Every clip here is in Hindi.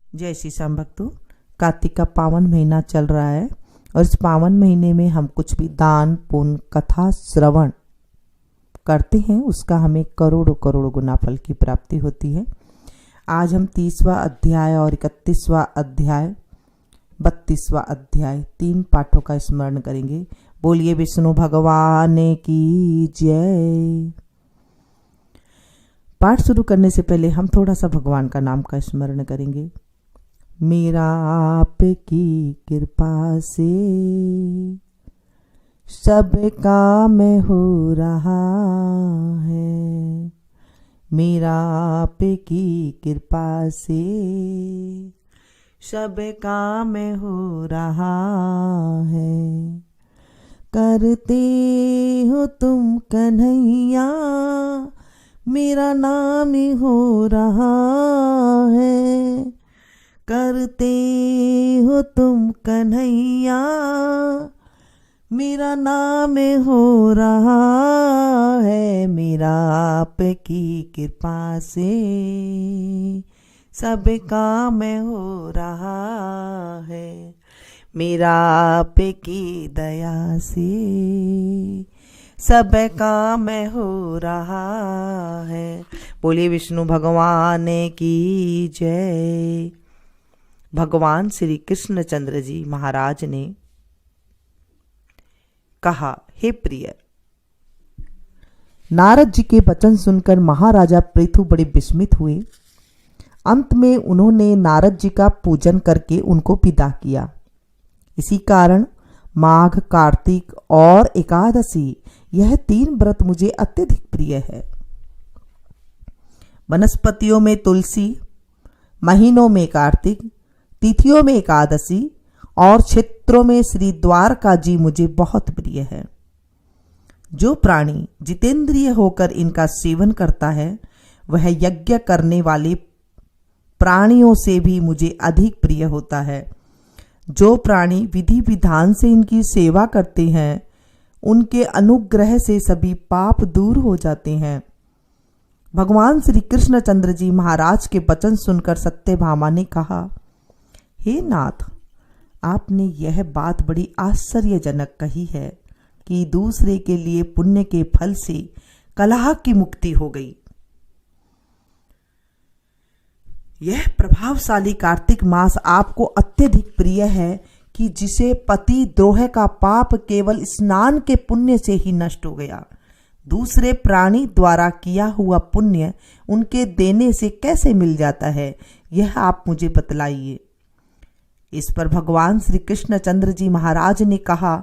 जय श्री श्याम भक्तों, कार्तिक का पावन महीना चल रहा है और इस पावन महीने में हम कुछ भी दान पुण्य कथा श्रवण करते हैं, उसका हमें करोड़ों करोड़ों गुना फल की प्राप्ति होती है। आज हम 30वां अध्याय और 31वां अध्याय 32वां अध्याय 3 पाठों का स्मरण करेंगे। बोलिए विष्णु भगवान की जय। पाठ शुरू करने से पहले हम थोड़ा सा भगवान का नाम का स्मरण करेंगे। मेरा आपकी कृपा से सब काम हो रहा है, मेरा आपकी कृपा से सब काम हो रहा है। करते हो तुम कन्हैया, मेरा नाम हो रहा है। करते हो तुम कन्हैया, मेरा नाम हो रहा है। मेरा आपकी कृपा से सब काम हो रहा है, मेरा आपकी दया से सब काम हो रहा है। बोलिए विष्णु भगवान की जय। भगवान श्री कृष्णचंद्र जी महाराज ने कहा, हे प्रिय, नारद जी के वचन सुनकर महाराजा पृथु बड़े विस्मित हुए। अंत में उन्होंने नारद जी का पूजन करके उनको विदा किया। इसी कारण माघ, कार्तिक और एकादशी, यह 3 व्रत मुझे अत्यधिक प्रिय है। वनस्पतियों में तुलसी, महीनों में कार्तिक, तिथियों में एकादशी और क्षेत्रों में श्री द्वारका जी मुझे बहुत प्रिय है। जो प्राणी जितेंद्रिय होकर इनका सेवन करता है, वह यज्ञ करने वाले प्राणियों से भी मुझे अधिक प्रिय होता है। जो प्राणी विधि विधान से इनकी सेवा करते हैं, उनके अनुग्रह से सभी पाप दूर हो जाते हैं। भगवान श्री कृष्णचंद्र जी महाराज के वचन सुनकर सत्यभामा ने कहा, हे नाथ, आपने यह बात बड़ी आश्चर्यजनक कही है कि दूसरे के लिए पुण्य के फल से कलह की मुक्ति हो गई। यह प्रभावशाली कार्तिक मास आपको अत्यधिक प्रिय है कि जिसे पति द्रोह का पाप केवल स्नान के पुण्य से ही नष्ट हो गया। दूसरे प्राणी द्वारा किया हुआ पुण्य उनके देने से कैसे मिल जाता है, यह आप मुझे बतलाइए। इस पर भगवान श्री कृष्णचंद्र जी महाराज ने कहा,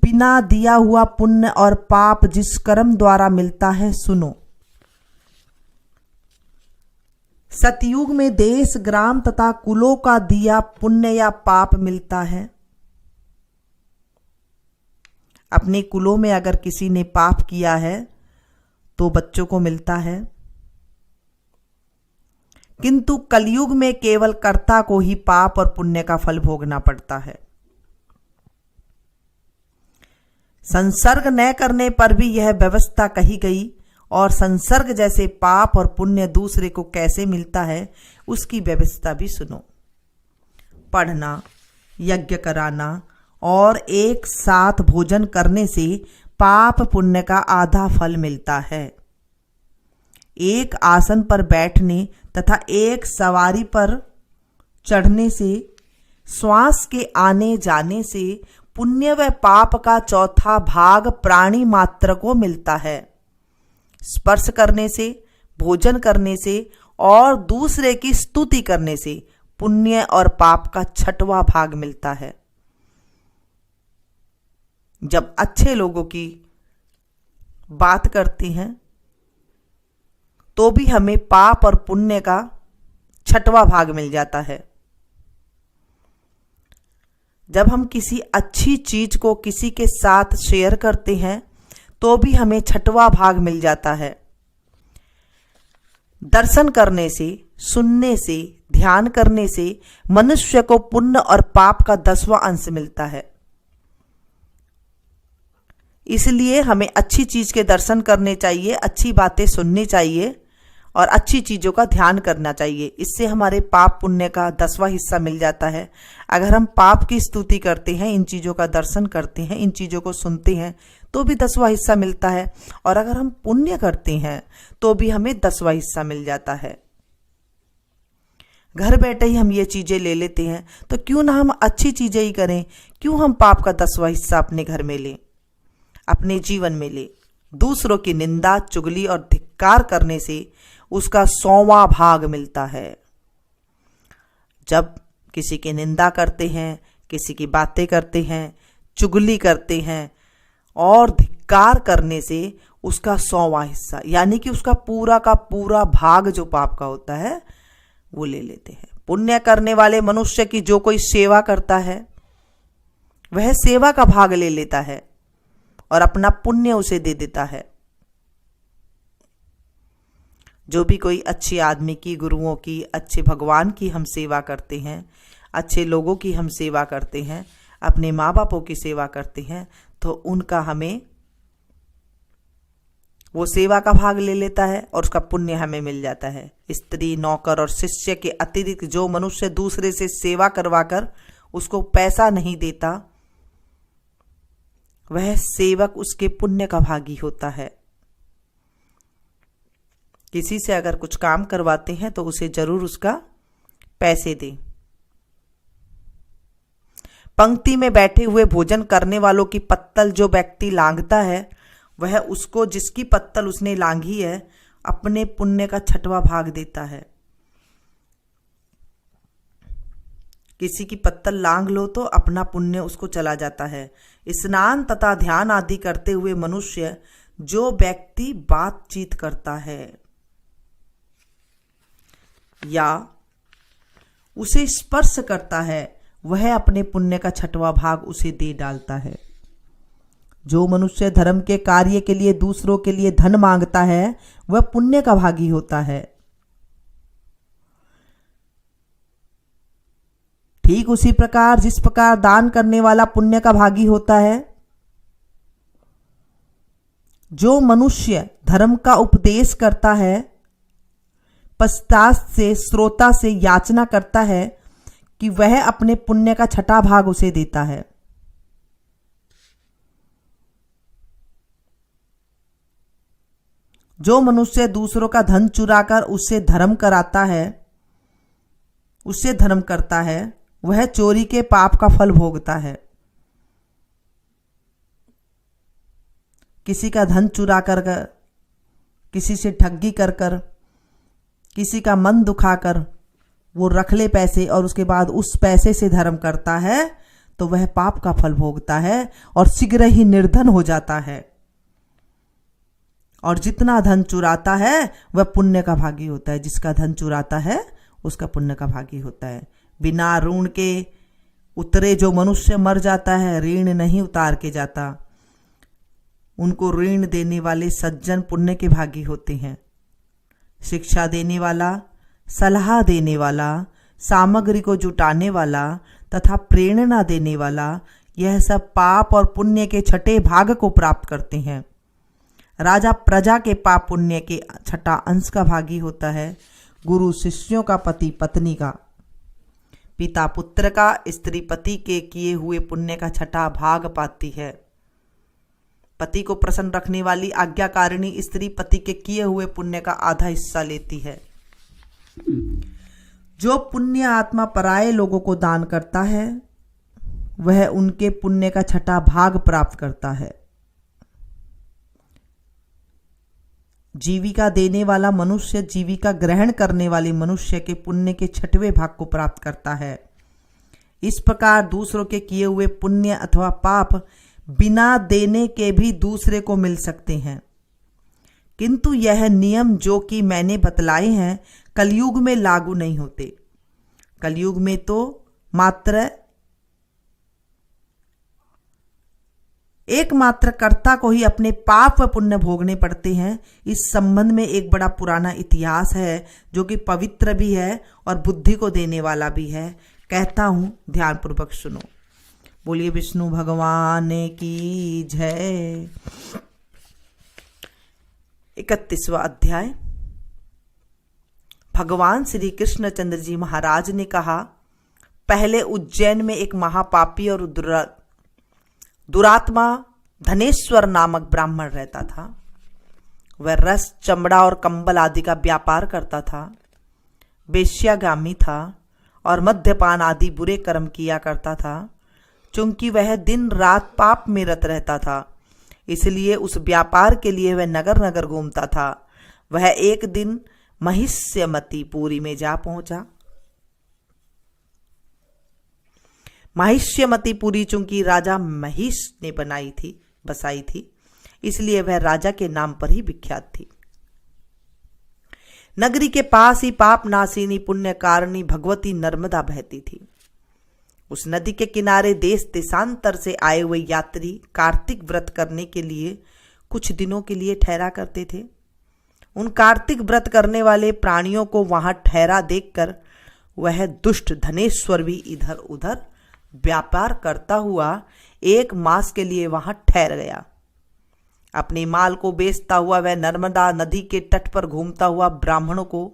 बिना दिया हुआ पुण्य और पाप जिस कर्म द्वारा मिलता है, सुनो। सतयुग में देश, ग्राम तथा कुलों का दिया पुण्य या पाप मिलता है। अपने कुलों में अगर किसी ने पाप किया है तो बच्चों को मिलता है, किंतु कलयुग में केवल कर्ता को ही पाप और पुण्य का फल भोगना पड़ता है। संसर्ग न करने पर भी यह व्यवस्था कही गई, और संसर्ग जैसे पाप और पुण्य दूसरे को कैसे मिलता है, उसकी व्यवस्था भी सुनो। पढ़ना, यज्ञ कराना और एक साथ भोजन करने से पाप पुण्य का आधा फल मिलता है। एक आसन पर बैठने तथा एक सवारी पर चढ़ने से, श्वास के आने जाने से पुण्य व पाप का चौथा भाग प्राणी मात्र को मिलता है। स्पर्श करने से, भोजन करने से और दूसरे की स्तुति करने से पुण्य और पाप का 6वां भाग मिलता है। जब अच्छे लोगों की बात करते हैं तो भी हमें पाप और पुण्य का 6वां भाग मिल जाता है। जब हम किसी अच्छी चीज को किसी के साथ शेयर करते हैं तो भी हमें 6वां भाग मिल जाता है। दर्शन करने से, सुनने से, ध्यान करने से मनुष्य को पुण्य और पाप का 10वां अंश मिलता है। इसलिए हमें अच्छी चीज के दर्शन करने चाहिए, अच्छी बातें सुननी चाहिए और अच्छी चीज़ों का ध्यान करना चाहिए। इससे हमारे पाप पुण्य का 10वां हिस्सा मिल जाता है। अगर हम पाप की स्तुति करते हैं, इन चीज़ों का दर्शन करते हैं, इन चीज़ों को सुनते हैं, तो भी 10वां हिस्सा मिलता है। और अगर हम पुण्य करते हैं तो भी हमें 10वां हिस्सा मिल जाता है। घर बैठे ही हम ये चीज़ें ले लेते हैं, तो क्यों ना हम अच्छी चीज़ें ही करें। क्यों हम पाप का 10वां हिस्सा अपने घर में लें, अपने जीवन में लें। दूसरों की निंदा, चुगली और धिक्कार करने से उसका 100वां भाग मिलता है। जब किसी की निंदा करते हैं, किसी की बातें करते हैं, चुगली करते हैं और धिक्कार करने से उसका 100वां हिस्सा, यानी कि उसका पूरा का पूरा भाग जो पाप का होता है वो ले लेते हैं। पुण्य करने वाले मनुष्य की जो कोई सेवा करता है वह सेवा का भाग ले लेता है और अपना पुण्य उसे दे देता है। जो भी कोई अच्छे आदमी की, गुरुओं की, अच्छे भगवान की हम सेवा करते हैं, अच्छे लोगों की हम सेवा करते हैं, अपने माँ बापों की सेवा करते हैं, तो उनका हमें वो सेवा का भाग ले लेता है और उसका पुण्य हमें मिल जाता है। स्त्री, नौकर और शिष्य के अतिरिक्त जो मनुष्य दूसरे से सेवा करवाकर उसको पैसा नहीं देता, वह सेवक उसके पुण्य का भागी होता है। किसी से अगर कुछ काम करवाते हैं तो उसे जरूर उसका पैसे दें। पंक्ति में बैठे हुए भोजन करने वालों की पत्तल जो व्यक्ति लांघता है, वह उसको जिसकी पत्तल उसने लांघी है अपने पुण्य का 6वां भाग देता है। किसी की पत्तल लांघ लो तो अपना पुण्य उसको चला जाता है। स्नान तथा ध्यान आदि करते हुए मनुष्य जो व्यक्ति बातचीत करता है या उसे स्पर्श करता है, वह अपने पुण्य का 6वां भाग उसे दे डालता है। जो मनुष्य धर्म के कार्य के लिए दूसरों के लिए धन मांगता है, वह पुण्य का भागी होता है। ठीक उसी प्रकार जिस प्रकार दान करने वाला पुण्य का भागी होता है, जो मनुष्य धर्म का उपदेश करता है, पश्चात से श्रोता से याचना करता है कि वह अपने पुण्य का 6वां भाग उसे देता है। जो मनुष्य दूसरों का धन चुराकर उससे धर्म करता है, वह चोरी के पाप का फल भोगता है। किसी का धन चुरा कर, किसी से ठगी कर, किसी का मन दुखाकर वो रख ले पैसे और उसके बाद उस पैसे से धर्म करता है, तो वह पाप का फल भोगता है और शीघ्र ही निर्धन हो जाता है। और जितना धन चुराता है वह पुण्य का भागी होता है। जिसका धन चुराता है उसका पुण्य का भागी होता है। बिना ऋण के उतरे जो मनुष्य मर जाता है, ऋण नहीं उतार के जाता, उनको ऋण देने वाले सज्जन पुण्य के भागी होते हैं। शिक्षा देने वाला, सलाह देने वाला, सामग्री को जुटाने वाला तथा प्रेरणा देने वाला, यह सब पाप और पुण्य के 6ठे भाग को प्राप्त करते हैं। राजा प्रजा के पाप पुण्य के 6ठा अंश का भागी होता है। गुरु शिष्यों का, पति पत्नी का, पिता पुत्र का, स्त्री पति के किए हुए पुण्य का 6ठा भाग पाती है। पति को प्रसन्न रखने वाली आज्ञाकारिणी स्त्री पति के किए हुए पुण्य का आधा हिस्सा लेती है। जो पुण्य आत्मा पराये लोगों को दान करता है, वह उनके पुण्य का 6ठा भाग प्राप्त करता है। जीविका देने वाला मनुष्य जीविका ग्रहण करने वाले मनुष्य के पुण्य के 6वें भाग को प्राप्त करता है। इस प्रकार दूसरों के किए हुए पुण्य अथवा पाप बिना देने के भी दूसरे को मिल सकते हैं, किंतु यह नियम जो कि मैंने बतलाए हैं कलयुग में लागू नहीं होते। कलयुग में तो मात्र एकमात्र कर्ता को ही अपने पाप व पुण्य भोगने पड़ते हैं। इस संबंध में एक बड़ा पुराना इतिहास है जो कि पवित्र भी है और बुद्धि को देने वाला भी है। कहता हूं, ध्यान पूर्वक सुनो। बोलिए विष्णु भगवान की जय। 31वां अध्याय। भगवान श्री कृष्णचंद्र जी महाराज ने कहा, पहले उज्जैन में एक महापापी और दुरात्मा धनेश्वर नामक ब्राह्मण रहता था। वह रस, चमड़ा और कंबल आदि का व्यापार करता था, वेश्यागामी था और मद्यपान आदि बुरे कर्म किया करता था। चूंकि वह दिन रात पाप में रत रहता था, इसलिए उस व्यापार के लिए वह नगर नगर घूमता था। वह एक दिन महिष्यमती पुरी में जा पहुंचा। महिष्यमती पुरी चूंकि राजा महिष ने बसाई थी, इसलिए वह राजा के नाम पर ही विख्यात थी। नगरी के पास ही पाप नाशिनी पुण्यकारिणी भगवती नर्मदा बहती थी। उस नदी के किनारे देश देशांतर से आए हुए यात्री कार्तिक व्रत करने के लिए कुछ दिनों के लिए ठहरा करते थे। उन कार्तिक व्रत करने वाले प्राणियों को वहां ठहरा देखकर वह दुष्ट धनेश्वर भी इधर उधर व्यापार करता हुआ 1 मास के लिए वहां ठहर गया। अपने माल को बेचता हुआ वह नर्मदा नदी के तट पर घूमता हुआ ब्राह्मणों को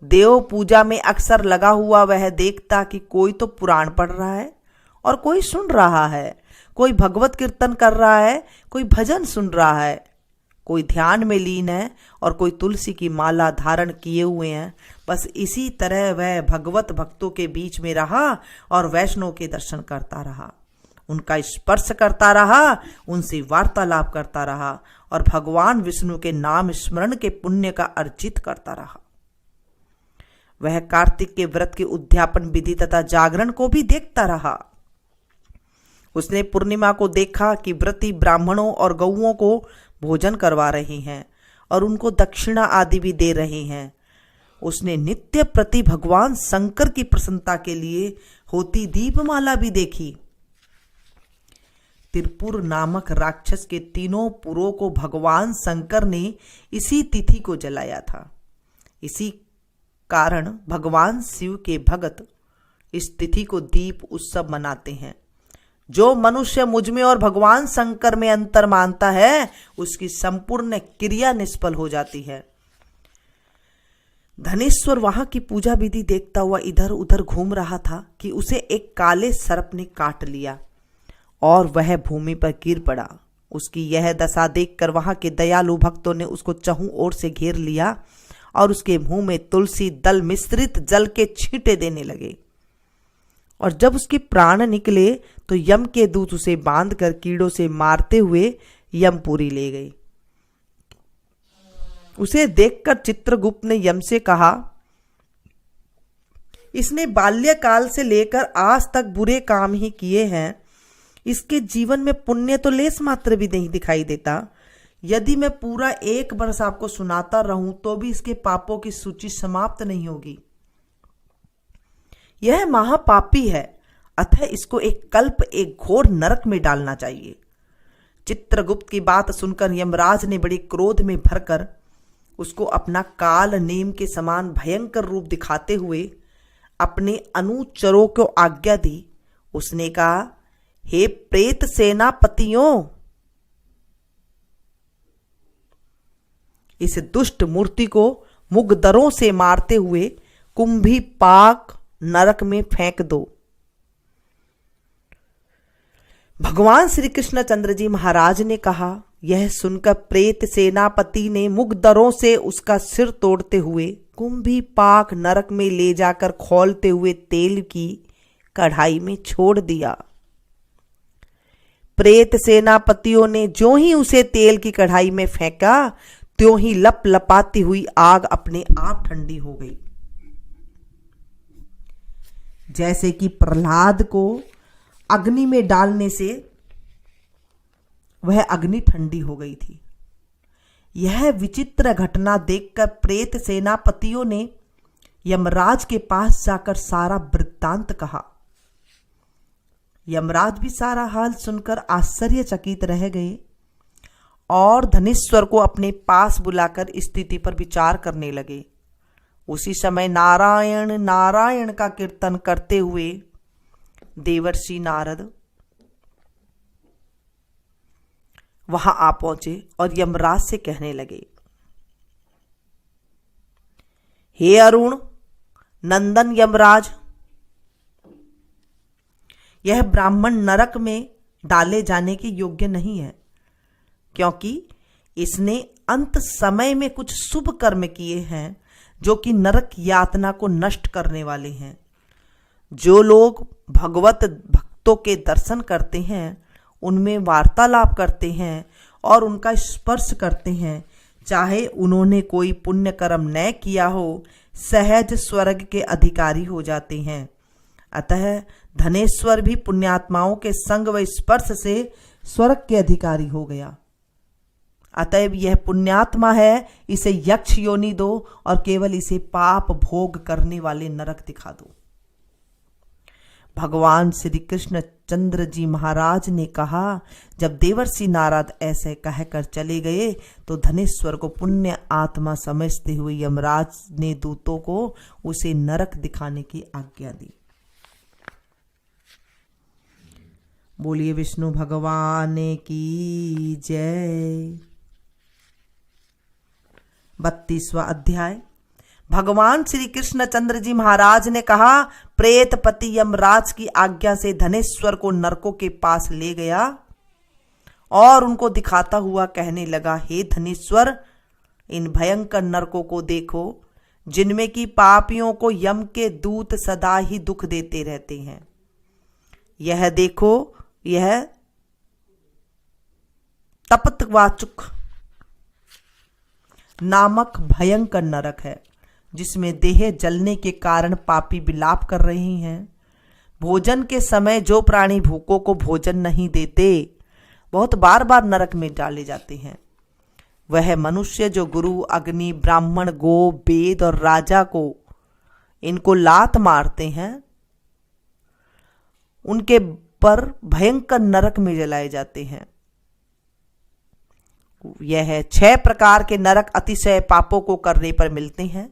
देव पूजा में अक्सर लगा हुआ वह देखता कि कोई तो पुराण पढ़ रहा है और कोई सुन रहा है, कोई भगवत कीर्तन कर रहा है, कोई भजन सुन रहा है, कोई ध्यान में लीन है और कोई तुलसी की माला धारण किए हुए हैं। बस इसी तरह वह भगवत भक्तों के बीच में रहा और वैष्णव के दर्शन करता रहा, उनका स्पर्श करता रहा, उनसे वार्तालाप करता रहा और भगवान विष्णु के नाम स्मरण के पुण्य का अर्जित करता रहा। वह कार्तिक के व्रत के उद्यापन विधि तथा जागरण को भी देखता रहा। उसने पूर्णिमा को देखा कि व्रती ब्राह्मणों और गौओं को भोजन करवा रहे हैं और उनको दक्षिणा आदि भी दे रहे हैं। उसने नित्य प्रति भगवान शंकर की प्रसन्नता के लिए होती दीपमाला भी देखी। त्रिपुर नामक राक्षस के 3 पुरों को भगवान शंकर ने इसी तिथि को जलाया था। इसी कारण भगवान शिव के भक्त इस तिथि को दीप उत्सव मनाते हैं। जो मनुष्य मुझमें और भगवान शंकर में अंतर मानता है, उसकी संपूर्ण क्रिया निष्फल हो जाती है। धनेश्वर वहां की पूजा विधि देखता हुआ इधर उधर घूम रहा था कि उसे एक काले सर्प ने काट लिया और वह भूमि पर गिर पड़ा। उसकी यह दशा देखकर वहां के दयालु भक्तों ने उसको चहुं ओर से घेर लिया और उसके मुंह में तुलसी दल मिश्रित जल के छींटे देने लगे। और जब उसके प्राण निकले तो यम के दूत उसे बांधकर कीड़ों से मारते हुए यमपुरी ले गए। उसे देखकर चित्रगुप्त ने यम से कहा, इसने बाल्यकाल से लेकर आज तक बुरे काम ही किए हैं। इसके जीवन में पुण्य तो लेस मात्र भी नहीं दिखाई देता। यदि मैं पूरा 1 वर्ष आपको सुनाता रहूं तो भी इसके पापों की सूची समाप्त नहीं होगी। यह महापापी है, अतः इसको एक कल्प एक घोर नरक में डालना चाहिए। चित्रगुप्त की बात सुनकर यमराज ने बड़े क्रोध में भरकर उसको अपना काल नेम के समान भयंकर रूप दिखाते हुए अपने अनुचरों को आज्ञा दी। उसने कहा, हे प्रेत सेनापतियों, इस दुष्ट मूर्ति को मुगदरों से मारते हुए कुंभी पाक नरक में फेंक दो। भगवान श्री कृष्णचंद्र जी महाराज ने कहा। यह सुनकर प्रेत सेनापति ने मुगदरों से उसका सिर तोड़ते हुए कुंभी पाक नरक में ले जाकर खौलते हुए तेल की कढ़ाई में छोड़ दिया। प्रेत सेनापतियों ने जो ही उसे तेल की कढ़ाई में फेंका, त्यों ही लप लपाती हुई आग अपने आप ठंडी हो गई। जैसे कि प्रहलाद को अग्नि में डालने से वह अग्नि ठंडी हो गई थी। यह विचित्र घटना देखकर प्रेत सेनापतियों ने यमराज के पास जाकर सारा वृत्तांत कहा। यमराज भी सारा हाल सुनकर आश्चर्यचकित रह गए और धनेश्वर को अपने पास बुलाकर स्थिति पर विचार करने लगे। उसी समय नारायण नारायण का कीर्तन करते हुए देवर्षि नारद वहां आ पहुंचे और यमराज से कहने लगे, हे अरुण नंदन यमराज, यह ब्राह्मण नरक में डाले जाने के योग्य नहीं है, क्योंकि इसने अंत समय में कुछ शुभ कर्म किए हैं जो कि नरक यातना को नष्ट करने वाले हैं। जो लोग भगवत भक्तों के दर्शन करते हैं, उनमें वार्तालाप करते हैं और उनका स्पर्श करते हैं, चाहे उन्होंने कोई पुण्य कर्म न किया हो, सहज स्वर्ग के अधिकारी हो जाते हैं। अतः धनेश्वर भी पुण्यात्माओं के संग व स्पर्श से स्वर्ग के अधिकारी हो गया। अतएव यह पुण्यात्मा है, इसे यक्ष योनि दो और केवल इसे पाप भोग करने वाले नरक दिखा दो। भगवान श्री कृष्ण चंद्र जी महाराज ने कहा, जब देवर्षि नारद ऐसे कहकर चले गए तो धनेश्वर को पुण्य आत्मा समझते हुए यमराज ने दूतों को उसे नरक दिखाने की आज्ञा दी। बोलिए विष्णु भगवान की जय। 32वां अध्याय। भगवान श्री कृष्ण चंद्र जी महाराज ने कहा, प्रेतपति यमराज की आज्ञा से धनेश्वर को नरकों के पास ले गया और उनको दिखाता हुआ कहने लगा, हे धनेश्वर, इन भयंकर नरकों को देखो, जिनमें की पापियों को यम के दूत सदा ही दुख देते रहते हैं। यह देखो, यह तप्तवाचुक नामक भयंकर नरक है, जिसमें देह जलने के कारण पापी विलाप कर रहे हैं। भोजन के समय जो प्राणी भूखों को भोजन नहीं देते, बहुत बार बार नरक में डाले जाते हैं। वह मनुष्य जो गुरु, अग्नि, ब्राह्मण, गो, वेद और राजा को इनको लात मारते हैं, उनके पर भयंकर नरक में जलाए जाते हैं। यह 6 प्रकार के नरक अतिशय पापों को करने पर मिलते हैं।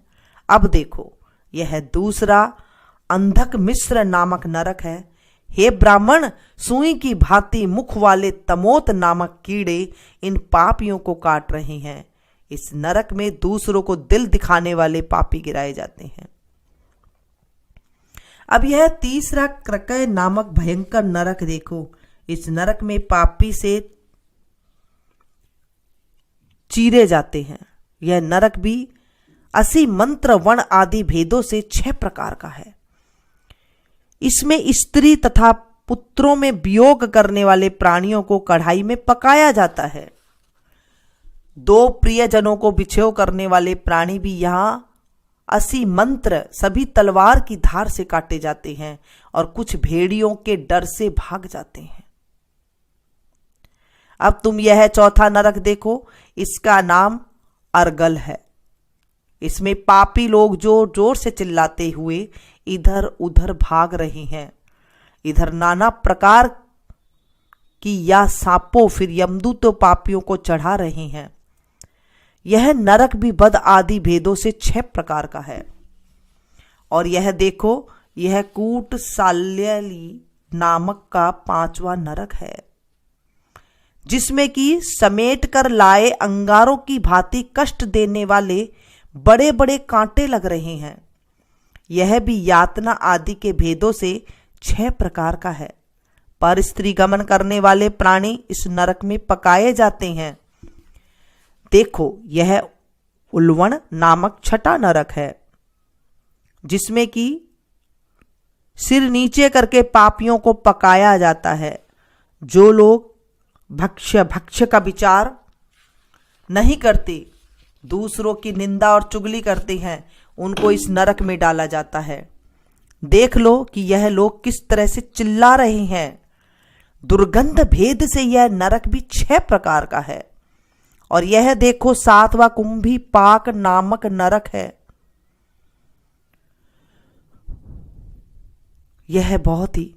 अब देखो, यह दूसरा अंधक मिश्र नामक नरक है। हे ब्राह्मण, सुई की भांति मुख वाले तमोत नामक कीड़े इन पापियों को काट रहे हैं। इस नरक में दूसरों को दिल दिखाने वाले पापी गिराए जाते हैं। अब यह तीसरा क्रकय नामक भयंकर नरक देखो। इस नरक में पापी से चीरे जाते हैं। यह नरक भी 80 मंत्र, वर्ण आदि भेदों से 6 प्रकार का है। इसमें स्त्री तथा पुत्रों में वियोग करने वाले प्राणियों को कढ़ाई में पकाया जाता है। 2 प्रियजनों को बिछेव करने वाले प्राणी भी यहां 80 मंत्र सभी तलवार की धार से काटे जाते हैं और कुछ भेड़ियों के डर से भाग जाते हैं। अब तुम यह चौथा नरक देखो। इसका नाम अर्गल है। इसमें पापी लोग जो जोर से चिल्लाते हुए इधर उधर भाग रहे हैं। इधर नाना प्रकार की या सांपों फिर यमदूतों पापियों को चढ़ा रहे हैं। यह नरक भी बद आदि भेदों से 6 प्रकार का है। और यह देखो, यह कूट साल्यली नामक का 5वां नरक है, जिसमें कि समेट कर लाए अंगारों की भांति कष्ट देने वाले बड़े बड़े कांटे लग रहे हैं। यह भी यातना आदि के भेदों से 6 प्रकार का है। पर स्त्री गमन करने वाले प्राणी इस नरक में पकाए जाते हैं। देखो, यह उल्वण नामक 6वां नरक है, जिसमें कि सिर नीचे करके पापियों को पकाया जाता है। जो लोग भक्ष्य का विचार नहीं करते, दूसरों की निंदा और चुगली करते हैं, उनको इस नरक में डाला जाता है। देख लो कि यह लोग किस तरह से चिल्ला रहे हैं। दुर्गंध भेद से यह नरक भी 6 प्रकार का है। और यह देखो, 7वां कुंभी पाक नामक नरक है। यह बहुत ही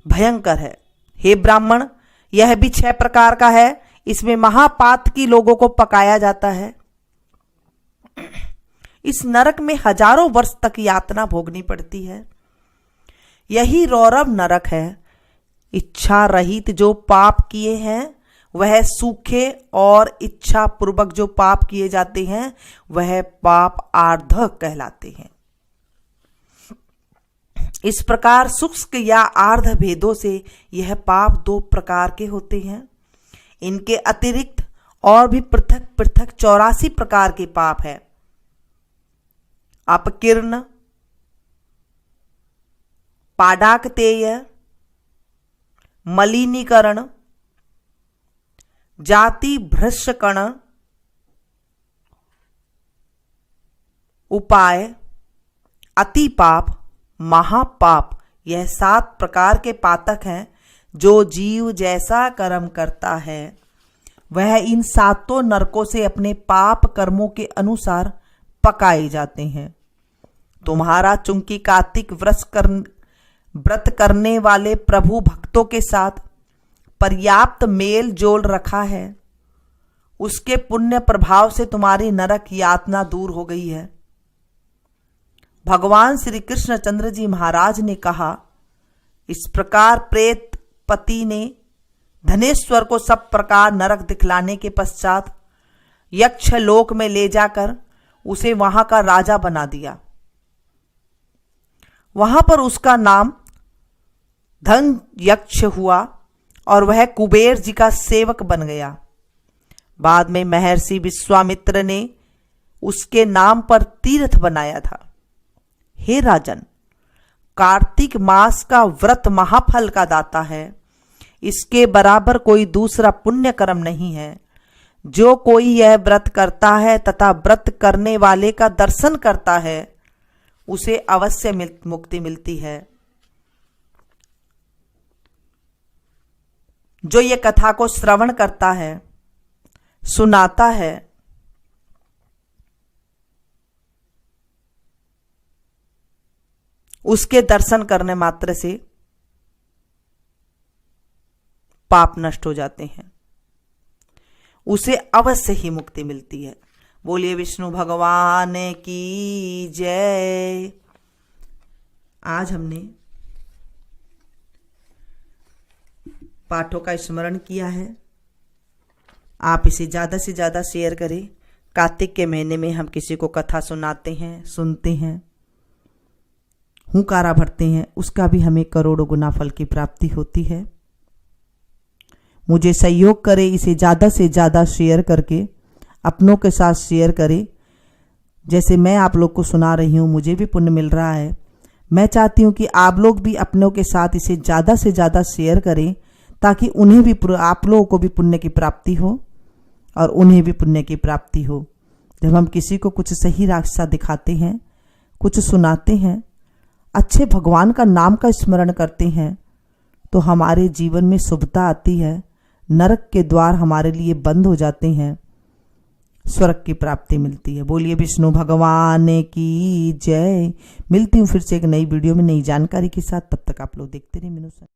भयंकर है। हे ब्राह्मण, यह भी 6 प्रकार का है। इसमें महापातकी लोगों को पकाया जाता है। इस नरक में हजारों वर्ष तक यातना भोगनी पड़ती है। यही रौरव नरक है। इच्छा रहित जो पाप किए हैं वह सूखे और इच्छा पूर्वक जो पाप किए जाते हैं वह पाप आर्ध कहलाते हैं। इस प्रकार शुष्क या आर्ध भेदों से यह पाप 2 प्रकार के होते हैं। इनके अतिरिक्त और भी पृथक पृथक 84 प्रकार के पाप है। अपकीर्ण, पाडाकतेय, मलिनीकरण, जाति भ्रष्टकण, उपाय, अति पाप, महापाप, यह 7 प्रकार के पातक हैं। जो जीव जैसा कर्म करता है वह इन 7 नरकों से अपने पाप कर्मों के अनुसार पकाए जाते हैं। तुम्हारा चूंकि कार्तिक व्रत करने वाले प्रभु भक्तों के साथ पर्याप्त मेल जोल रखा है, उसके पुण्य प्रभाव से तुम्हारी नरक यातना दूर हो गई है। भगवान श्री कृष्णचंद्र जी महाराज ने कहा, इस प्रकार प्रेत पति ने धनेश्वर को सब प्रकार नरक दिखलाने के पश्चात यक्ष लोक में ले जाकर उसे वहां का राजा बना दिया। वहां पर उसका नाम धन यक्ष हुआ और वह कुबेर जी का सेवक बन गया। बाद में महर्षि विश्वामित्र ने उसके नाम पर तीर्थ बनाया था। हे राजन, कार्तिक मास का व्रत महाफल का दाता है। इसके बराबर कोई दूसरा पुण्य कर्म नहीं है। जो कोई यह व्रत करता है तथा व्रत करने वाले का दर्शन करता है उसे अवश्य मुक्ति मिलती है। जो ये कथा को श्रवण करता है, सुनाता है, उसके दर्शन करने मात्र से पाप नष्ट हो जाते हैं, उसे अवश्य ही मुक्ति मिलती है। बोलिए विष्णु भगवान की जय। आज हमने पाठों का स्मरण किया है। आप इसे ज़्यादा से ज़्यादा शेयर करें। कार्तिक के महीने में हम किसी को कथा सुनाते हैं, सुनते हैं, हुंकारा भरते हैं, उसका भी हमें करोड़ों गुना फल की प्राप्ति होती है। मुझे सहयोग करें, इसे ज़्यादा से ज़्यादा शेयर करके अपनों के साथ शेयर करें। जैसे मैं आप लोग को सुना रही हूँ, मुझे भी पुण्य मिल रहा है। मैं चाहती हूँ कि आप लोग भी अपनों के साथ इसे ज़्यादा से ज़्यादा शेयर करें ताकि उन्हें भी, आप लोगों को भी पुण्य की प्राप्ति हो और उन्हें भी पुण्य की प्राप्ति हो। जब हम किसी को कुछ सही रास्ता दिखाते हैं, कुछ सुनाते हैं, अच्छे भगवान का नाम का स्मरण करते हैं, तो हमारे जीवन में शुभता आती है। नरक के द्वार हमारे लिए बंद हो जाते हैं, स्वर्ग की प्राप्ति मिलती है। बोलिए विष्णु भगवान की जय। मिलती हूँ फिर से एक नई वीडियो में नई जानकारी के साथ। तब तक आप लोग देखते रहिए।